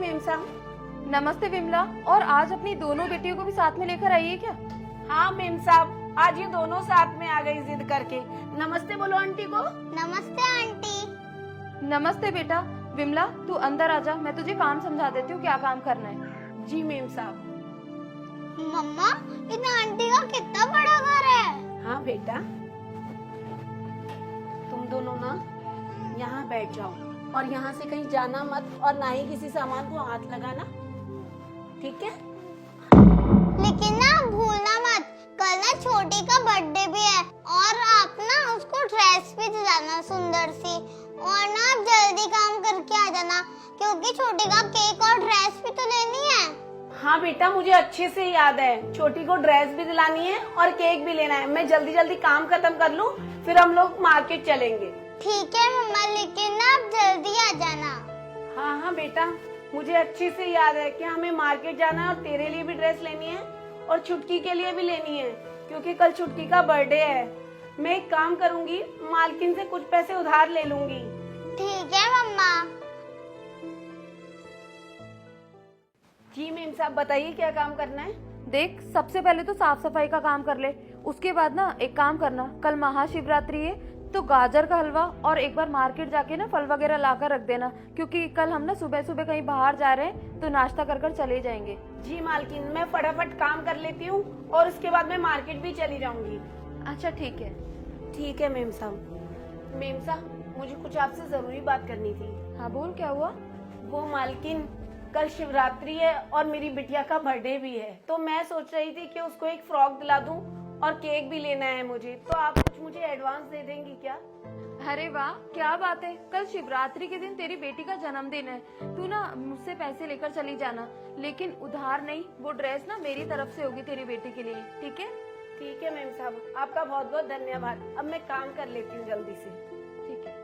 Ma'am साहब। नमस्ते विमला। और आज अपनी दोनों बेटियों को भी साथ में लेकर आइए क्या? हाँ मेम साहब, आज ये दोनों साथ में आ गई जिद करके। नमस्ते बोलो आंटी को। नमस्ते आंटी। नमस्ते बेटा। विमला तू अंदर आजा, मैं तुझे काम समझा देती हूँ क्या काम करना है। जी मेम साहब। मम्मा, इन आंटी का कितना बड़ा घर है। हाँ बेटा, तुम दोनों ना यहाँ बैठ जाओ और यहाँ से कहीं जाना मत और ना ही किसी सामान को हाथ लगाना, ठीक है? लेकिन ना भूलना मत, कल ना छोटी का बर्थडे भी है और आप ना उसको ड्रेस भी दिलाना सुंदर सी। और ना आप जल्दी काम करके आ जाना क्योंकि छोटी का केक और ड्रेस भी तो लेनी है। हाँ बेटा, मुझे अच्छे से याद है, छोटी को ड्रेस भी दिलानी है और केक भी लेना है। मैं जल्दी जल्दी काम खत्म कर लूँ, फिर हम लोग मार्केट चलेंगे। ठीक है मम्मा, लेकिन ना आप जल्दी आ जाना। हाँ हाँ बेटा, मुझे अच्छे से याद है कि हमें मार्केट जाना है और तेरे लिए भी ड्रेस लेनी है और छुटकी के लिए भी लेनी है क्योंकि कल छुटकी का बर्थडे है। मैं एक काम करूंगी, मालकिन से कुछ पैसे उधार ले लूंगी। ठीक है मम्मा। जी मेम साहब, बताइए क्या काम करना है? देख, सबसे पहले तो साफ सफाई का काम कर ले। उसके बाद ना एक काम करना, कल महाशिवरात्रि है तो गाजर का हलवा और एक बार मार्केट जाके ना फल वगैरह लाकर रख देना क्योंकि कल हम ना सुबह सुबह कहीं बाहर जा रहे हैं तो नाश्ता कर कर चले जाएंगे। जी मालकिन, मैं फटाफट काम कर लेती हूँ और उसके बाद मैं मार्केट भी चली जाऊंगी। अच्छा ठीक है। ठीक है मेम साहब। मेम साहब, मुझे कुछ आपसे जरूरी बात करनी थी। हाँ बोल, क्या हुआ? वो मालकिन, कल शिवरात्रि है और मेरी बिटिया का बर्थडे भी है, तो मैं सोच रही थी कि उसको एक फ्रॉक दिला दूं और केक भी लेना है मुझे, तो आप कुछ मुझे एडवांस दे देंगी क्या? अरे वाह, क्या बात है। कल शिवरात्रि के दिन तेरी बेटी का जन्मदिन है, तू ना मुझसे पैसे लेकर चली जाना, लेकिन उधार नहीं। वो ड्रेस ना मेरी तरफ से होगी तेरी बेटी के लिए, ठीक है? ठीक है मेम साहब, आपका बहुत बहुत धन्यवाद। अब मैं काम कर लेती हूँ जल्दी से। ठीक है।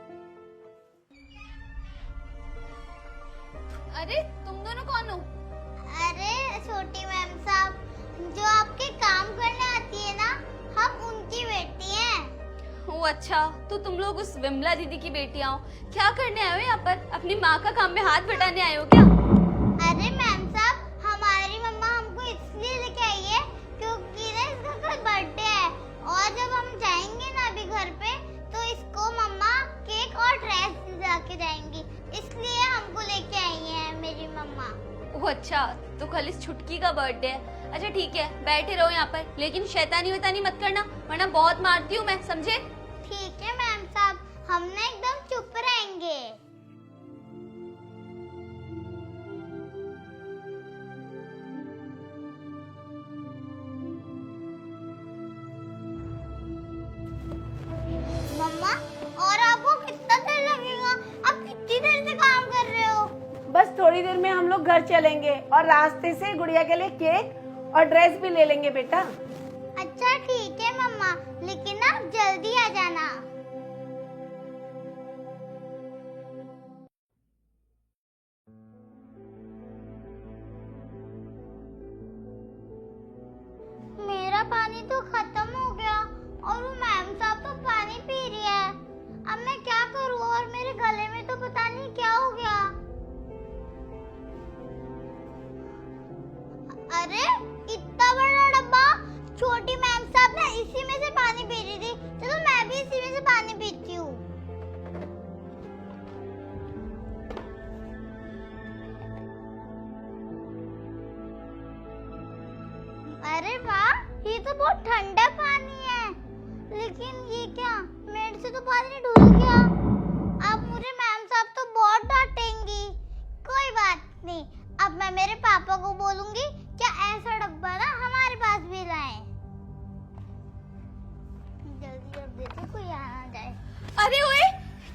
अरे तुम दोनों कौन हो? अरे छोटी मैम साहब, जो आपके काम करने आती है ना, हम उनकी बेटी हैं। ओ अच्छा, तो तुम लोग उस विमला दीदी की बेटियां हो। क्या करने आए हो यहाँ पर? अपनी माँ का काम में हाथ बटाने आए हो क्या? अरे मैम साहब, हमारी मम्मा हमको इसलिए लेके आई है क्योंकि ना इसका कल बर्थडे है और जब हम जाएंगे ना अभी घर पे तो इसको मम्मा केक और ड्रेस दिला के जाएंगी, इसलिए हमको लेके आई है मेरी मम्मा। ओ अच्छा, तो कल इस छुटकी का बर्थडे है। अच्छा ठीक है, बैठे रहो यहाँ पर, लेकिन शैतानी वैतानी मत करना वरना बहुत मारती हूँ मैं, समझे? ठीक है मैम साहब, हम ना एकदम चुप रहेंगे। मम्मा, और आपको कितना देर लगेगा? आप कितनी देर से काम कर रहे हो? बस थोड़ी देर में हम लोग घर चलेंगे और रास्ते से गुड़िया के लिए केक और ड्रेस भी ले लेंगे बेटा। अच्छा ठीक है मम्मा, लेकिन आप जल्दी आ जाना। मेरा पानी तो खत्म हो गया और वो मैम साहब तो पानी पी रही है। अब मैं क्या करूँ? और मेरे गले में तो पता नहीं क्या हो गया। अरे इतना बड़ा डब्बा, छोटी मैम साहब ने इसी में से पानी पी रही थी, चलो मैं भी इसी में से पानी पीती हूँ। अरे वाह, ये तो बहुत ठंडा पानी है, लेकिन ये क्या, मेरे से तो पानी ढुल गया। अब मुझे मैम साहब तो बहुत डांटेंगी। कोई बात नहीं, अब मैं मेरे पापा को बोलूंगी क्या ऐसा डब्बा ना हमारे पास भी लाएं। जल्दी अब देखो कोई आ ना जाए। अरे ओए,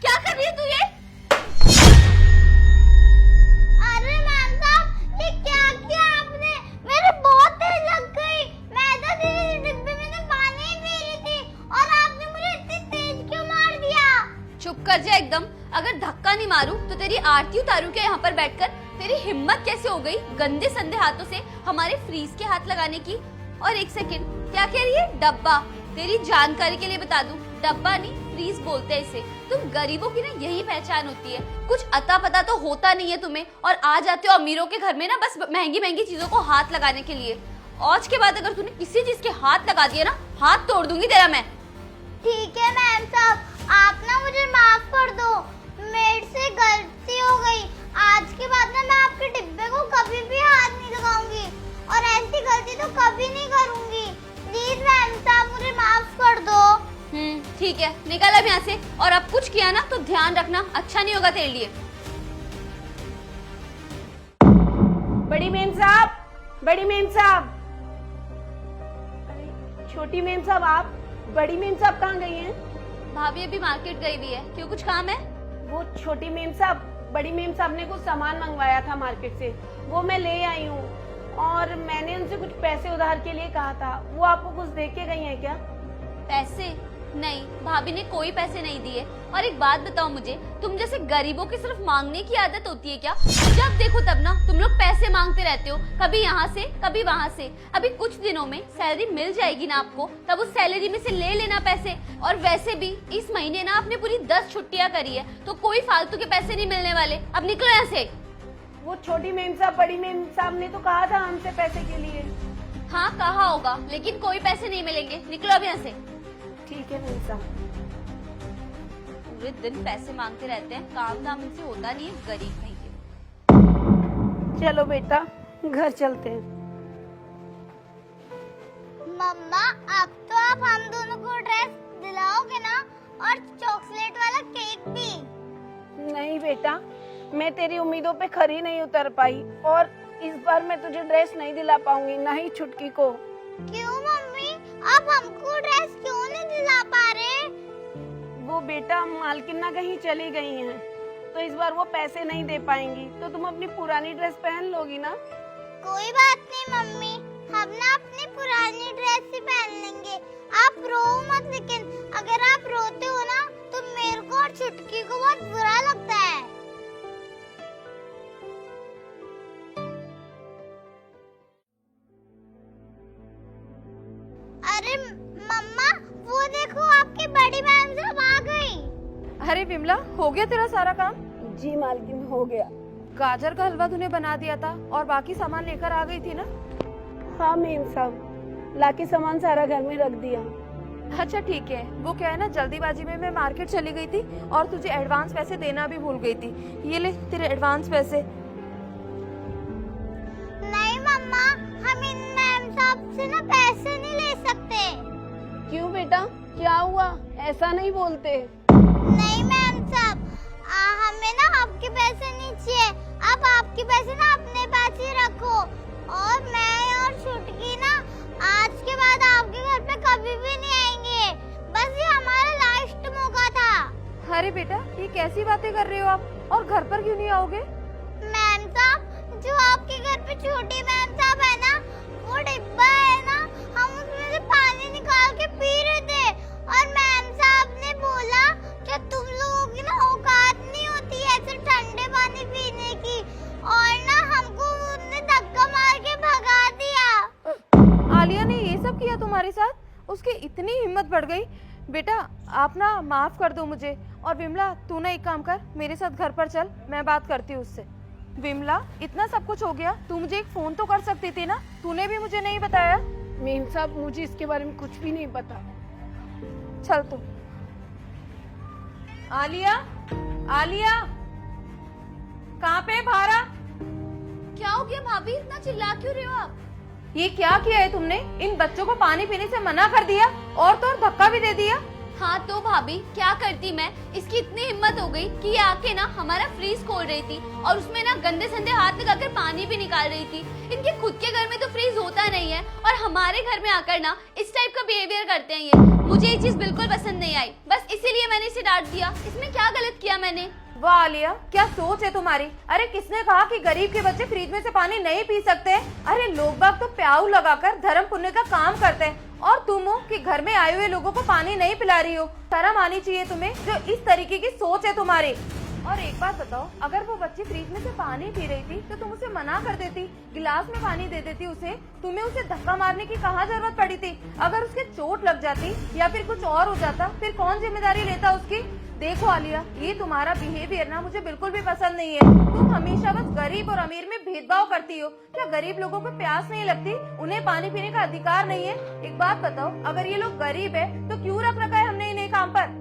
क्या कर रही है तू ये? अरे मैम साहब, ये क्या किया आपने? मेरे बहुत तेज लग गई। मैं तो दीदी डिब्बे में से पानी ही पी रही थी और आपने मुझे इतनी तेज क्यों मार दिया? चुप कर जा एकदम। अगर धक्का नहीं मारूं तो तेरी आरती उतारूं क्या यहाँ पर बैठकर? तेरी हिम्मत कैसे हो गई गंदे संदे हाथों से हमारे फ्रीज के हाथ लगाने की? और एक सेकंड, क्या कह रही है? डब्बा? तेरी जानकारी के लिए बता दूं, डब्बा नहीं फ्रीज बोलते हैं इसे। तुम गरीबों की ना यही पहचान होती है, कुछ अता पता तो होता नहीं है तुम्हें और आ जाते हो अमीरों के घर में ना बस महंगी महंगी चीजों को हाथ लगाने के लिए। आज के बाद अगर तूने किसी चीज के हाथ लगा दिया ना, हाथ तोड़ दूंगी तेरा मैं। ठीक है मैम साहब, आप ना मुझे माफ कर दो, मेरे से गलती हो गई। आज के बाद ना मैं आपके डिब्बे को कभी भी हाथ नहीं लगाऊंगी और ऐसी गलती तो कभी नहीं करूंगी। प्लीज मैम साहब मुझे माफ कर दो। ठीक है, निकल अब यहाँ से। और अब कुछ किया ना तो ध्यान रखना, अच्छा नहीं होगा तेरे लिए। बड़ी मेम साहब, बड़ी मेम साहब, अरे छोटी मेम साहब आप, बड़ी मेम साहब कहाँ गई हैं? भाभी अभी मार्केट गई हुई है, क्यों कुछ काम है? वो छोटी मेम साहब, बड़ी मेम साहब ने कुछ सामान मंगवाया था मार्केट से, वो मैं ले आई हूँ और मैंने उनसे कुछ पैसे उधार के लिए कहा था। वो आपको कुछ दे के गई हैं क्या? पैसे? नहीं, भाभी ने कोई पैसे नहीं दिए। और एक बात बताओ मुझे, तुम जैसे गरीबों की सिर्फ मांगने की आदत होती है क्या? जब देखो तब ना तुम लोग पैसे मांगते रहते हो, कभी यहाँ से कभी वहाँ से। अभी कुछ दिनों में सैलरी मिल जाएगी ना आपको, तब उस सैलरी में से ले लेना पैसे। और वैसे भी इस महीने ना आपने पूरी 10 छुट्टियां करी है, तो कोई फालतू के पैसे नहीं मिलने वाले। अब निकलो यहाँ से। वो छोटी मेम साहब, बड़ी मेम साहब ने तो कहा था हमसे पैसे के लिए। हाँ कहा होगा, लेकिन कोई पैसे नहीं मिलेंगे, निकलो अब यहाँ से। ठीक है मेम साहब। पूरे दिन पैसे मांगते रहते हैं, काम धाम इनसे होता नहीं है, गरीब नहीं है। चलो बेटा घर चलते हैं। मम्मा अब तो आप हम दोनों को ड्रेस दिलाओगे ना, और चॉकलेट वाला केक भी? नहीं बेटा, मैं तेरी उम्मीदों पे खरी नहीं उतर पाई और इस बार मैं तुझे ड्रेस नहीं दिला पाऊंगी, ना ही छुटकी को। क्यों मम्मी, आप हमको ड्रेस क्यों नहीं दिला पा रहे? वो बेटा मालकिन कहीं चली गई हैं, तो इस बार वो पैसे नहीं दे पाएंगी, तो तुम अपनी पुरानी ड्रेस पहन लोगी ना? कोई बात नहीं मम्मी, हम ना अपनी पुरानी ड्रेस ही पहन लेंगे। आप रो मत, लेकिन अगर आप रोते हो ना तो मेरे को और छुटकी को बहुत बुरा लगता है। अरे मम्मा, वो देखो आपकी बड़ी मैम साहब आ गई। अरे विमला, हो गया तेरा सारा काम? जी मालकिन हो गया। गाजर का हलवा तूने बना दिया था और बाकी सामान लेकर आ गई थी ना? हाँ मेम साहब, लाके सामान सारा घर में रख दिया। अच्छा ठीक है, वो क्या है ना, जल्दीबाजी में मैं मार्केट चली गई थी और तुझे एडवांस पैसे देना भी भूल गई थी। ये ले तेरे एडवांस पैसे। नहीं मम्मा, हम इन मैम साहब से ना पैसे नहीं ले सकते। क्यों बेटा, क्या हुआ? ऐसा नहीं बोलते। नहीं मैम साहब, हमें ना आपके पैसे नहीं चाहिए। आप आपके पैसे ना अपने पास ही रखो, और मैं और छुटकी ना आज के बाद आपके घर पे कभी भी नहीं आएंगे। बस ये हमारा लास्ट मौका था। अरे बेटा, ये कैसी बातें कर रहे हो आप? और घर पर क्यों नहीं आओगे? मैम साहब, जो आपके घर पे छोटी मैम साहब है ना, वो डिब्बा है ना, हम उसमें से पानी निकाल के पी रहे थे और मैम साहब ने बोला कि तुम लोगों की ना औकात नहीं होती ऐसे ठंडे पानी पीने की, और ना हमको उसने धक्का मार के भगा दिया। आलिया ने ये सब किया तुम्हारे साथ? उसकी इतनी हिम्मत बढ़ गई। बेटा आप ना माफ कर दो मुझे। और विमला, तू ना एक काम कर, मेरे साथ घर पर चल, मैं बात करती हूँ उससे। विमला, इतना सब कुछ हो गया, तू मुझे एक फोन तो कर सकती थी ना? तूने भी मुझे नहीं बताया। मेम साहब, मुझे इसके बारे में कुछ भी नहीं पता। चल तू। आलिया, आलिया, कहाँ पे भारा? क्या हो गया भाभी, इतना चिल्ला क्यों रहे हो आप? ये क्या किया है तुमने? इन बच्चों को पानी पीने से मना कर दिया और तो और धक्का भी दे दिया। हाँ तो भाभी क्या करती मैं, इसकी इतनी हिम्मत हो गई कि ये आके ना हमारा फ्रीज खोल रही थी और उसमें ना गंदे संदे हाथ लगाकर पानी भी निकाल रही थी। इनके खुद के घर में तो फ्रीज होता नहीं है और हमारे घर में आकर ना इस टाइप का बिहेवियर करते हैं ये। मुझे ये चीज बिल्कुल पसंद नहीं आई, बस इसीलिए मैंने इसे डांट दिया। इसमें क्या गलत किया मैंने? वाह आलिया, क्या सोच है तुम्हारी। अरे किसने कहा कि गरीब के बच्चे फ्रिज में से पानी नहीं पी सकते? अरे लोग बाग तो प्याऊ लगाकर धर्म पुण्य का काम करते हैं और तुम हो कि घर में आए हुए लोगों को पानी नहीं पिला रही हो। शर्म आनी चाहिए तुम्हें, जो इस तरीके की सोच है तुम्हारी। और एक बात बताओ, अगर वो बच्ची फ्रिज में से पानी पी रही थी तो तुम उसे मना कर देती, गिलास में पानी दे देती उसे। तुम्हें उसे धक्का मारने की कहाँ जरूरत पड़ी थी? अगर उसके चोट लग जाती या फिर कुछ और हो जाता, फिर कौन जिम्मेदारी लेता उसकी? देखो आलिया, ये तुम्हारा बिहेवियर ना मुझे बिल्कुल भी पसंद नहीं है। तुम हमेशा बस गरीब और अमीर में भेदभाव करती हो। क्या गरीब लोगों को प्यास नहीं लगती? उन्हें पानी पीने का अधिकार नहीं है? एक बात बताओ, अगर ये लोग गरीब है तो क्यों रख रखा है हमने इन्हें काम पर?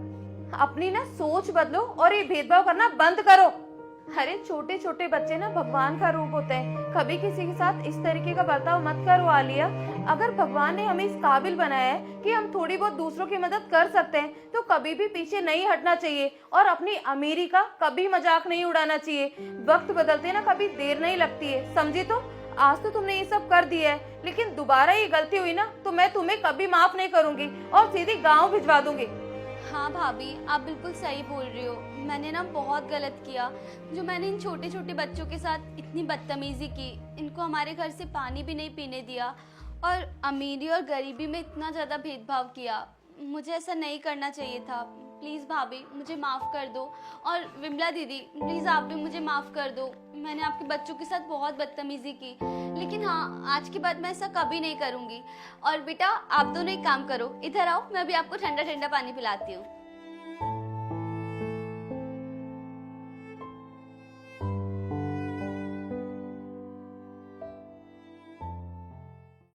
अपनी ना सोच बदलो और ये भेदभाव करना बंद करो। अरे छोटे छोटे बच्चे ना भगवान का रूप होते हैं, कभी किसी के साथ इस तरीके का बर्ताव मत करो आलिया। अगर भगवान ने हमें इस काबिल बनाया है कि हम थोड़ी बहुत दूसरों की मदद कर सकते हैं तो कभी भी पीछे नहीं हटना चाहिए और अपनी अमीरी का कभी मजाक नहीं उड़ाना चाहिए। वक्त बदलते ना कभी देर नहीं लगती है, समझी? तो आज तो तुमने ये सब कर दिया है, लेकिन दोबारा ये गलती हुई ना तो मैं तुम्हें कभी माफ नहीं करूंगी और सीधी गाँव भिजवा दूंगी। हाँ भाभी, आप बिल्कुल सही बोल रही हो। मैंने ना बहुत गलत किया जो मैंने इन छोटे छोटे बच्चों के साथ इतनी बदतमीजी की, इनको हमारे घर से पानी भी नहीं पीने दिया और अमीरी और गरीबी में इतना ज़्यादा भेदभाव किया। मुझे ऐसा नहीं करना चाहिए था। प्लीज़ भाभी मुझे माफ़ कर दो, और विमला दीदी प्लीज़ आप भी मुझे माफ़ कर दो। मैंने आपके बच्चों के साथ बहुत बदतमीजी की, लेकिन हाँ, आज के बाद मैं ऐसा कभी नहीं करूँगी। और बेटा आप दोनों एक काम करो, इधर आओ, मैं भी आपको ठंडा ठंडा पानी पिलाती हूँ।